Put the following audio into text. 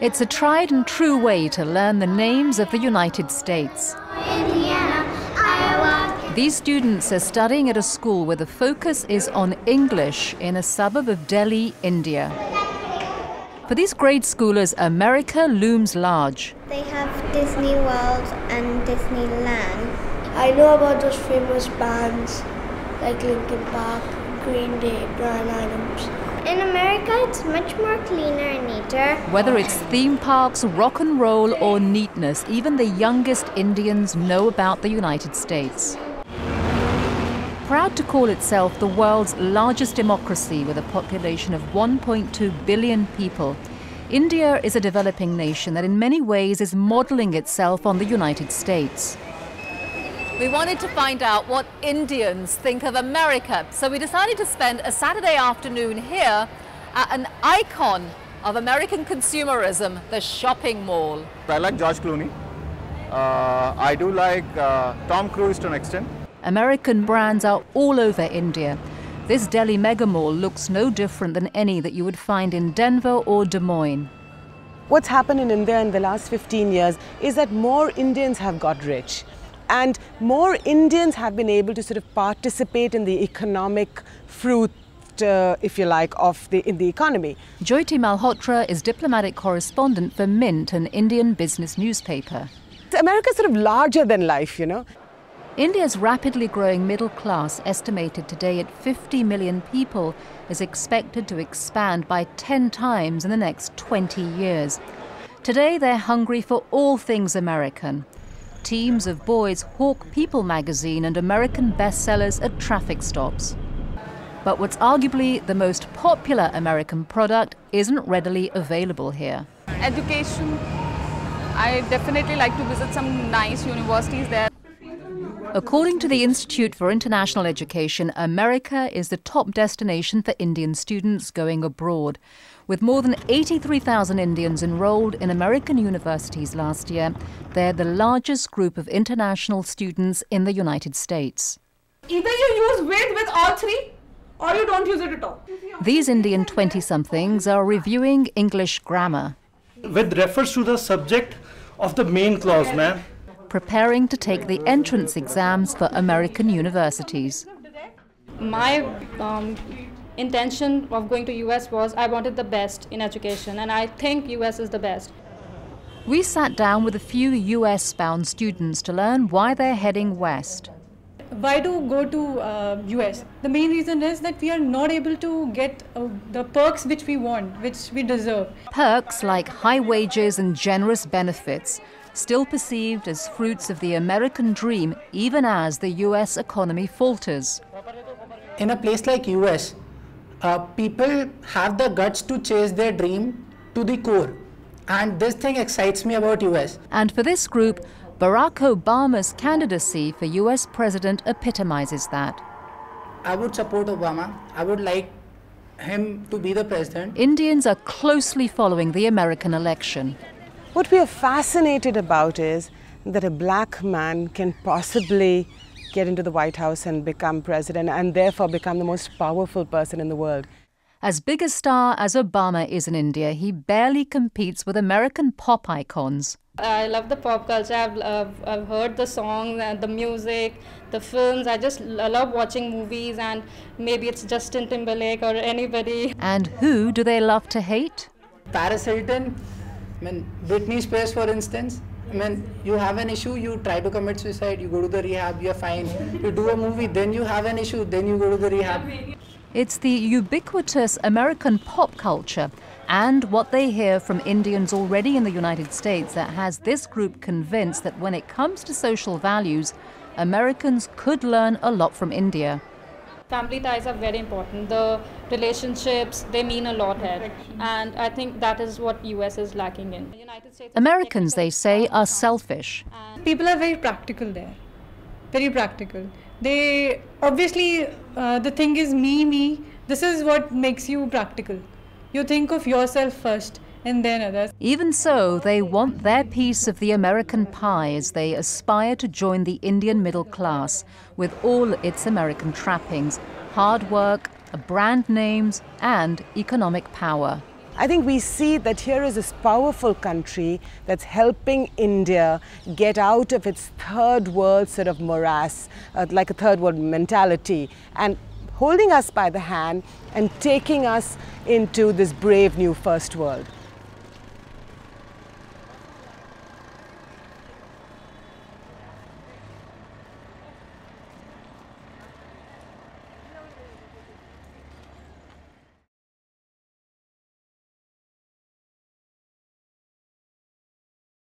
It's a tried and true way to learn the names of the United States. These students are studying at a school where the focus is on English in a suburb of Delhi, India. For these grade schoolers, America looms large. They have Disney World and Disneyland. I know about those famous bands like Linkin Park, Green Day, Bryan Adams. In America, it's much more cleaner and neater. Whether it's theme parks, rock and roll, or neatness, even the youngest Indians know about the United States. Proud to call itself the world's largest democracy with a population of 1.2 billion people, India is a developing nation that in many ways is modeling itself on the United States. We wanted to find out what Indians think of America, so we decided to spend a Saturday afternoon here at an icon of American consumerism, the shopping mall. I like George Clooney. I do like Tom Cruise to an extent. American brands are all over India. This Delhi mega mall looks no different than any that you would find in Denver or Des Moines. What's happened in India in the last 15 years is that more Indians have got rich. And more Indians have been able to sort of participate in the economic fruit, if you like, in the economy. Jyoti Malhotra is diplomatic correspondent for Mint, an Indian business newspaper. America's sort of larger than life, you know. India's rapidly growing middle class, estimated today at 50 million people, is expected to expand by 10 times in the next 20 years. Today they're hungry for all things American. Teams of boys hawk People magazine and American bestsellers at traffic stops. But what's arguably the most popular American product isn't readily available here. Education. I definitely like to visit some nice universities there. According to the Institute for International Education, America is the top destination for Indian students going abroad. With more than 83,000 Indians enrolled in American universities last year, they're the largest group of international students in the United States. Either you use with all three, or you don't use it at all. These Indian 20-somethings are reviewing English grammar. With refers to the subject of the main clause, ma'am. Preparing to take the entrance exams for American universities. My intention of going to US was I wanted the best in education, and I think US is the best. We sat down with a few US-bound students to learn why they're heading west. Why do go to US? The main reason is that we are not able to get the perks which we want, which we deserve. Perks like high wages and generous benefits, still perceived as fruits of the American dream even as the US economy falters. In a place like US, people have the guts to chase their dream to the core. And this thing excites me about US. And for this group, Barack Obama's candidacy for US president epitomizes that. I would support Obama. I would like him to be the president. Indians are closely following the American election. What we are fascinated about is that a black man can possibly get into the White House and become president and therefore become the most powerful person in the world. As big a star as Obama is in India, he barely competes with American pop icons. I love the pop culture. I've heard the songs and the music, the films. I just love watching movies, and maybe it's Justin Timberlake or anybody. And who do they love to hate? Paris Hilton. I mean, Britney Spears, for instance. I mean, you have an issue, you try to commit suicide, you go to the rehab, you're fine. You do a movie, then you have an issue, then you go to the rehab. It's the ubiquitous American pop culture and what they hear from Indians already in the United States that has this group convinced that when it comes to social values, Americans could learn a lot from India. Family ties are very important. The relationships, they mean a lot here. And I think that is what US is lacking in. The United States, Americans, they say, are selfish. People are very practical there. Very practical. They, obviously, the thing is me. This is what makes you practical. You think of yourself first and then others. Even so, they want their piece of the American pie as they aspire to join the Indian middle class with all its American trappings, hard work, brand names and economic power. I think we see that here is this powerful country that's helping India get out of its third world sort of morass, like a third world mentality, and holding us by the hand and taking us into this brave new first world.